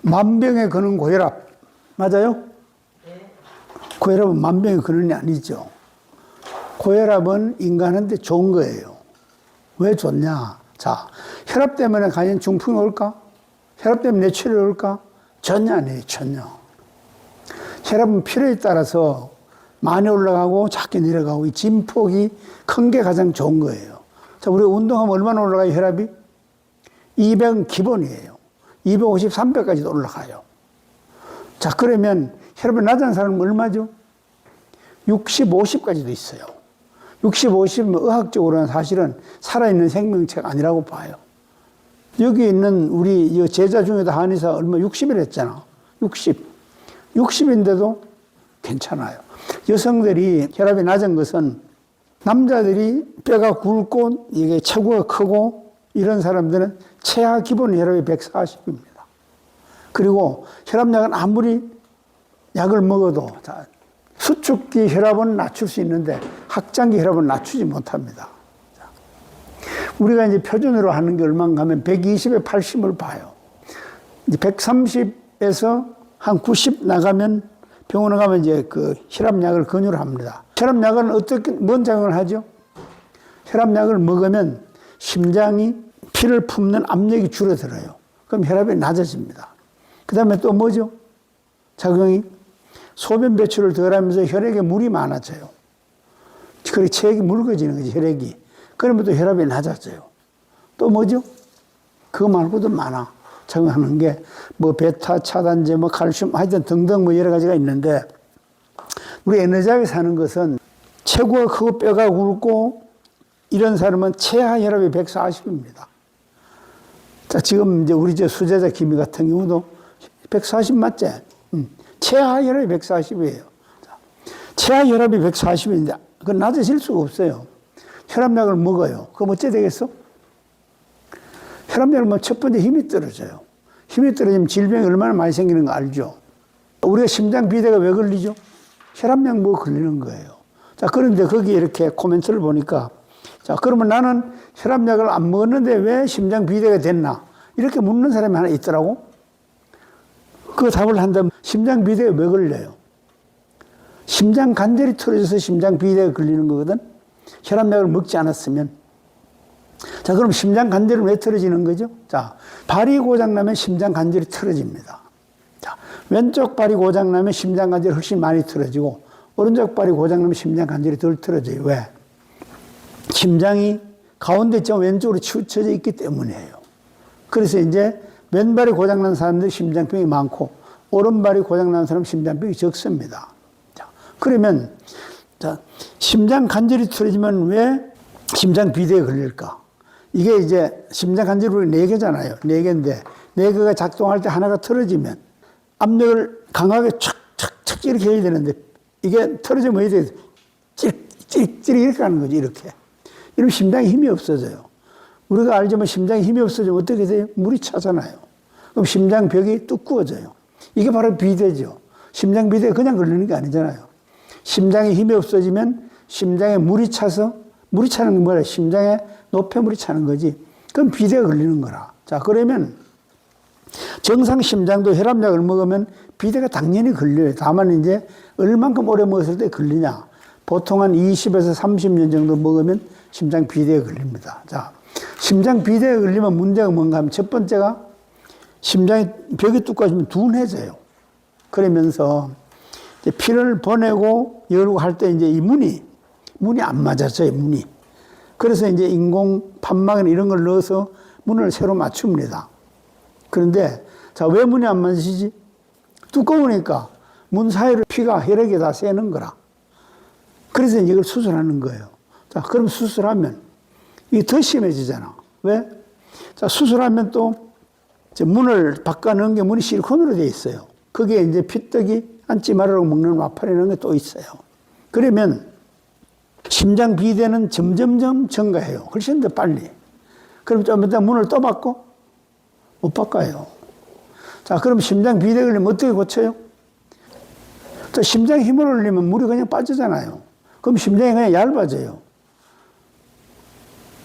만병의 근원 고혈압. 맞아요? 네. 고혈압은 만병의 근원이 아니죠. 고혈압은 인간한테 좋은 거예요. 왜 좋냐? 자, 혈압 때문에 과연 중풍이 올까? 혈압 때문에 뇌출혈이 올까? 전혀 아니에요, 전혀. 혈압은 필요에 따라서 많이 올라가고 작게 내려가고 이 진폭이 큰 게 가장 좋은 거예요. 자, 우리가 운동하면 얼마나 올라가요, 혈압이? 200은 기본이에요. 250, 300까지도 올라가요. 자, 그러면 혈압이 낮은 사람은 얼마죠? 60, 50까지도 있어요. 60, 50은 의학적으로는 사실은 살아있는 생명체가 아니라고 봐요. 여기 있는 우리 제자 중에도 한의사 얼마 60을 했잖아. 60. 60인데도 괜찮아요. 여성들이 혈압이 낮은 것은 남자들이 뼈가 굵고 이게 체구가 크고 이런 사람들은 최하 기본 혈압이 140입니다. 그리고 혈압약은 아무리 약을 먹어도 수축기 혈압은 낮출 수 있는데 확장기 혈압은 낮추지 못합니다. 우리가 이제 표준으로 하는 게 얼마인가 하면 120에 80을 봐요. 이제 130에서 한 90 나가면 병원에 가면 이제 그 혈압약을 권유를 합니다. 혈압약은 어떻게, 뭔 작용을 하죠? 혈압약을 먹으면 심장이 피를 품는 압력이 줄어들어요. 그럼 혈압이 낮아집니다. 그 다음에 또 뭐죠? 작용이? 소변 배출을 덜 하면서 혈액에 물이 많아져요. 그리고 체액이 묽어지는 거지, 혈액이. 그러면 또 혈압이 낮아져요. 또 뭐죠? 그거 말고도 많아. 작용하는 게, 뭐, 베타, 차단제, 뭐, 칼슘, 하여튼 등등 뭐 여러 가지가 있는데, 우리 에너지하게 사는 것은 체구가 크고 뼈가 굵고, 이런 사람은 최하 혈압이 140입니다. 자, 지금 이제 우리 수제자 김이 같은 경우도 140 맞지? 최하 혈압이 140이에요. 최하 혈압이 140인데, 그건 낮아질 수가 없어요. 혈압약을 먹어요. 그럼 어째 되겠어? 혈압약을 먹으면 첫 번째 힘이 떨어져요. 힘이 떨어지면 질병이 얼마나 많이 생기는 거 알죠? 우리가 심장 비대가 왜 걸리죠? 혈압약 먹어 걸리는 거예요. 자, 그런데 거기에 이렇게 코멘트를 보니까, 자, 그러면 나는 혈압약을 안 먹었는데 왜 심장 비대가 됐나? 이렇게 묻는 사람이 하나 있더라고. 그 답을 한다면 심장 비대가 왜 걸려요? 심장 관절이 틀어져서 심장 비대가 걸리는 거거든. 혈압약을 먹지 않았으면. 자, 그럼 심장 관절은 왜 틀어지는 거죠? 자, 발이 고장나면 심장 관절이 틀어집니다. 자, 왼쪽 발이 고장나면 심장 관절이 훨씬 많이 틀어지고, 오른쪽 발이 고장나면 심장 관절이 덜 틀어져요. 왜? 심장이 가운데쯤 왼쪽으로 치우쳐져 있기 때문이에요. 그래서 이제 왼발이 고장난 사람들이 심장병이 많고, 오른발이 고장난 사람은 심장병이 적습니다. 자, 그러면, 자, 심장 관절이 틀어지면 왜 심장 비대에 걸릴까? 이게 이제 심장 관절이 4개잖아요. 4개인데, 4개가 작동할 때 하나가 틀어지면 압력을 강하게 촥촥촥 이렇게 해야 되는데, 이게 틀어지면 어떻게 돼? 찌릿찌릿 이렇게 가는 거지, 이렇게. 이러면 심장에 힘이 없어져요. 우리가 알지만 심장에 힘이 없어지면 어떻게 돼요? 물이 차잖아요. 그럼 심장벽이 두꺼워져요. 이게 바로 비대죠. 심장 비대가 그냥 걸리는 게 아니잖아요. 심장에 힘이 없어지면 심장에 물이 차서, 물이 차는 건 뭐야? 심장에 노폐물이 차는 거지. 그럼 비대가 걸리는 거라. 자, 그러면 정상 심장도 혈압약을 먹으면 비대가 당연히 걸려요. 다만 이제 얼만큼 오래 먹었을 때 걸리냐. 보통 한 20에서 30년 정도 먹으면 심장 비대에 걸립니다. 자, 심장 비대에 걸리면 문제가 뭔가 하면 첫 번째가 심장이 벽이 두꺼워지면 둔해져요. 그러면서 이제 피를 보내고 열고 할 때 이제 이 문이 안 맞아져요, 문이. 그래서 이제 인공 판막이나 이런 걸 넣어서 문을 새로 맞춥니다. 그런데 자, 왜 문이 안 맞으시지? 두꺼우니까 문 사이로 피가 혈액에 다 새는 거라. 그래서 이걸 수술하는 거예요. 자, 그럼 수술하면 이게 더 심해지잖아. 왜? 자, 수술하면 또 문을 바꿔놓은 게 문이 실리콘으로 되어 있어요. 거기에 이제 피떡이 앉지 말라고 먹는 와파리라는 게 또 있어요. 그러면 심장 비대는 점점점 증가해요. 훨씬 더 빨리. 그럼 좀 이따 문을 또 바꿔? 못 바꿔요. 자, 그럼 심장 비대 걸리면 어떻게 고쳐요? 자, 심장에 힘을 올리면 물이 그냥 빠지잖아요. 그럼 심장이 그냥 얇아져요.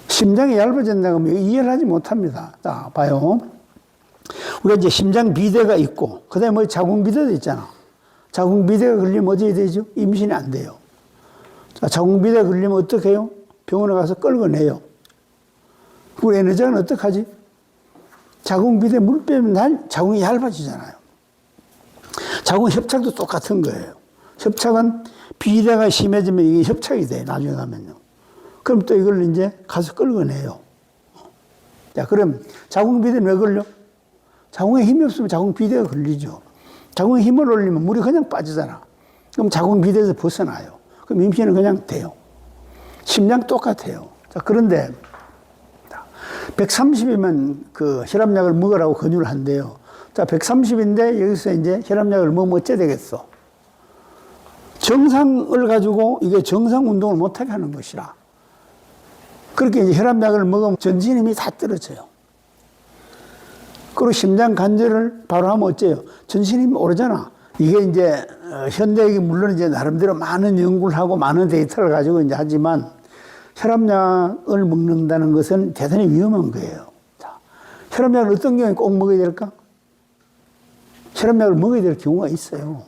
심장이 얇아진다고 하면 이해를 하지 못합니다. 자, 봐요. 우리가 이제 심장 비대가 있고, 그 다음에 뭐 자궁 비대도 있잖아. 자궁 비대가 걸리면 어떻게 되죠? 임신이 안 돼요. 자, 자궁 비대가 걸리면 어떻게 해요? 병원에 가서 끌어내요. 우리 에너지는 어떡하지? 자궁 비대 물 빼면 자궁이 얇아지잖아요. 자궁 협착도 똑같은 거예요. 협착은 비대가 심해지면 이게 협착이 돼, 나중에 가면요. 그럼 또 이걸 이제 가서 끌어내요. 자, 그럼 자궁 비대는 왜 걸려? 자궁에 힘이 없으면 자궁 비대가 걸리죠. 자궁에 힘을 올리면 물이 그냥 빠지잖아. 그럼 자궁 비대에서 벗어나요. 그럼 임신은 그냥 돼요. 심장 똑같아요. 자, 그런데 130이면 그 혈압약을 먹으라고 권유를 한대요. 자, 130인데 여기서 이제 혈압약을 먹으면 어째 되겠어? 정상을 가지고 이게 정상 운동을 못하게 하는 것이라. 그렇게 이제 혈압약을 먹으면 전신 힘이 다 떨어져요. 그리고 심장 관절을 바로 하면 어째요? 전신 힘이 오르잖아. 이게 이제 현대학이 물론 이제 나름대로 많은 연구를 하고 많은 데이터를 가지고 이제 하지만 혈압약을 먹는다는 것은 대단히 위험한 거예요. 자, 혈압약을 어떤 경우에 꼭 먹어야 될까? 혈압약을 먹어야 될 경우가 있어요.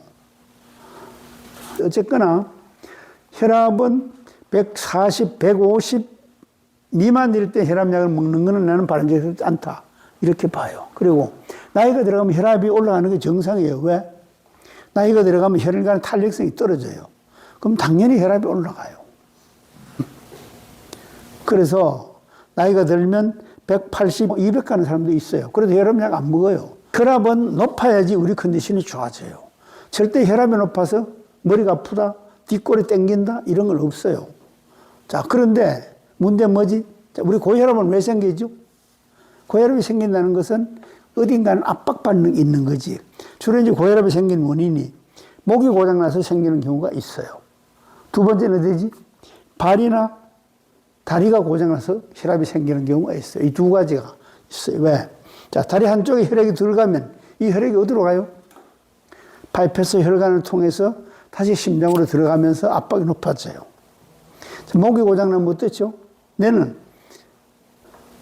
어쨌거나 혈압은 140, 150 미만일 때 혈압약을 먹는 것은 나는 바람직하지 않다. 이렇게 봐요. 그리고 나이가 들어가면 혈압이 올라가는 게 정상이에요. 왜? 나이가 들어가면 혈관의 탄력성이 떨어져요. 그럼 당연히 혈압이 올라가요. 그래서 나이가 들면 180, 200 가는 사람도 있어요. 그래도 혈압약 안 먹어요. 혈압은 높아야지 우리 컨디션이 좋아져요. 절대 혈압이 높아서 머리가 아프다, 뒷골이 땡긴다 이런 건 없어요. 자, 그런데 문제는 뭐지? 자, 우리 고혈압은 왜 생기죠? 고혈압이 생긴다는 것은 어딘가는 압박 반응이 있는 거지. 주로 이제 고혈압이 생긴 원인이 목이 고장나서 생기는 경우가 있어요. 두 번째는 어디지? 발이나 다리가 고장나서 혈압이 생기는 경우가 있어요. 이 두 가지가 있어요. 왜? 자, 다리 한쪽에 혈액이 들어가면 이 혈액이 어디로 가요? 바이패스 혈관을 통해서 다시 심장으로 들어가면서 압박이 높아져요. 목이 고장나면 어떻죠? 뇌는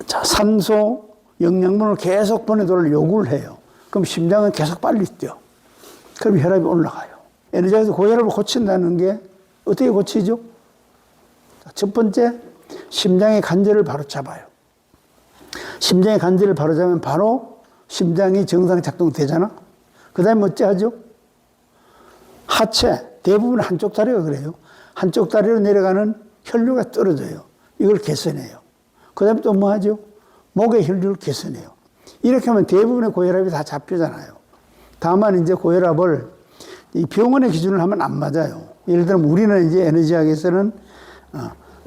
자, 산소, 영양분을 계속 보내도록 요구를 해요. 그럼 심장은 계속 빨리 뛰어. 그럼 혈압이 올라가요. 에너지에서 고혈압을 고친다는 게 어떻게 고치죠? 자, 첫 번째, 심장의 관절을 바로 잡아요. 심장의 관절을 바로 잡으면 바로 심장이 정상 작동되잖아. 그 다음에 어째 하죠? 하체, 대부분 한쪽 다리가 그래요. 한쪽 다리로 내려가는 혈류가 떨어져요. 이걸 개선해요. 그 다음에 또 뭐 하죠? 목의 혈류를 개선해요. 이렇게 하면 대부분의 고혈압이 다 잡히잖아요. 다만 이제 고혈압을 이 병원의 기준을 하면 안 맞아요. 예를 들면 우리는 이제 에너지학에서는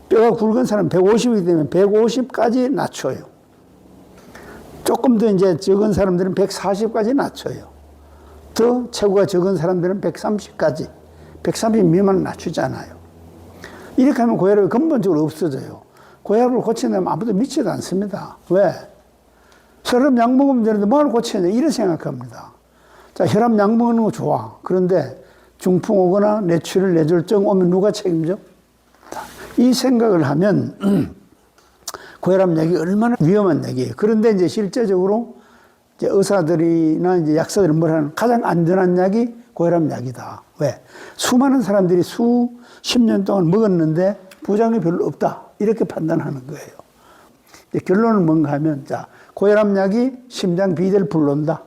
뼈가 굵은 사람 150이기 때문에 150까지 낮춰요. 조금 더 이제 적은 사람들은 140까지 낮춰요. 더 체구가 적은 사람들은 130까지, 130 미만은 낮추지 않아요. 이렇게 하면 고혈압이 근본적으로 없어져요. 고혈압을 고친다면 아무도 믿지도 않습니다. 왜? 혈압 약 먹으면 되는데 뭘 고치냐 이렇게 생각합니다. 자, 혈압 약 먹는 거 좋아. 그런데 중풍 오거나 뇌출혈, 뇌졸중 오면 누가 책임져? 이 생각을 하면 고혈압 약이 얼마나 위험한 약이에요. 그런데 이제 실제적으로 이제 의사들이나 이제 약사들은 뭐라는 가장 안전한 약이 고혈압 약이다. 왜? 수많은 사람들이 수십 년 동안 먹었는데 부작용이 별로 없다. 이렇게 판단하는 거예요. 이제 결론은 뭔가 하면, 자, 고혈압 약이 심장 비대를 불러온다.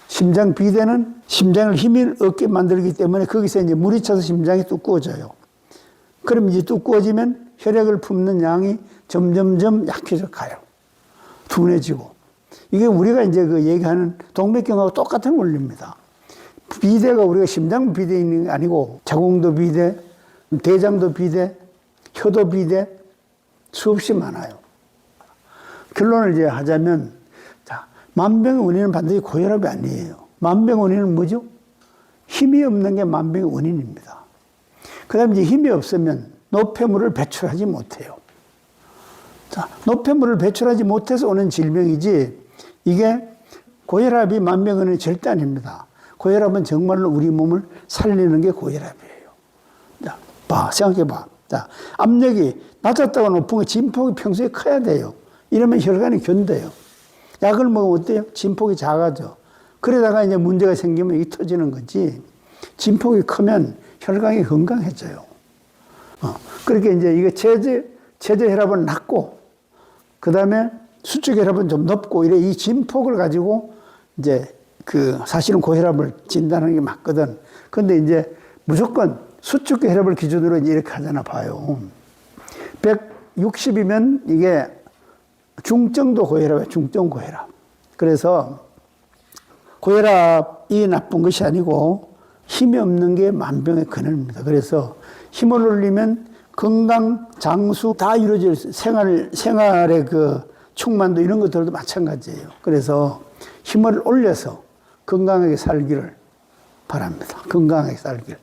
심장 비대는 심장을 힘을 얻게 만들기 때문에 거기서 이제 물이 차서 심장이 두꺼워져요. 그럼 이제 두꺼워지면 혈액을 품는 양이 점점점 약해져 가요. 둔해지고. 이게 우리가 이제 그 얘기하는 동맥경화하고 똑같은 원리입니다. 비대가 우리가 심장 비대 있는 게 아니고 자궁도 비대, 대장도 비대, 효도 비대 수없이 많아요. 결론을 이제 하자면, 자, 만병의 원인은 반드시 고혈압이 아니에요. 만병의 원인은 뭐죠? 힘이 없는 게 만병의 원인입니다. 그 다음에 이제 힘이 없으면 노폐물을 배출하지 못해요. 자, 노폐물을 배출하지 못해서 오는 질병이지, 이게 고혈압이 만병의 원인이 절대 아닙니다. 고혈압은 정말로 우리 몸을 살리는 게 고혈압이에요. 자, 생각해 봐. 자, 압력이 낮았다가 높은 거 진폭이 평소에 커야 돼요. 이러면 혈관이 견뎌요. 약을 먹으면 어때요? 진폭이 작아져. 그러다가 이제 문제가 생기면 이 터지는 거지. 진폭이 크면 혈관이 건강해져요. 그렇게 이제 이게 체제 혈압은 낮고, 그 다음에 수축 혈압은 좀 높고, 이래 이 진폭을 가지고 이제 사실은 고혈압을 진단하는 게 맞거든. 근데 이제 무조건 수축 혈압을 기준으로 이제 이렇게 하잖아, 봐요. 160이면 이게 중정도 고혈압이에요, 중정 고혈압. 그래서 고혈압이 나쁜 것이 아니고 힘이 없는 게 만병의 근원입니다. 그래서 힘을 올리면 건강, 장수 다 이루어질 생활의 충만도 이런 것들도 마찬가지예요. 그래서 힘을 올려서 건강하게 살기를 바랍니다. 건강하게 살기를.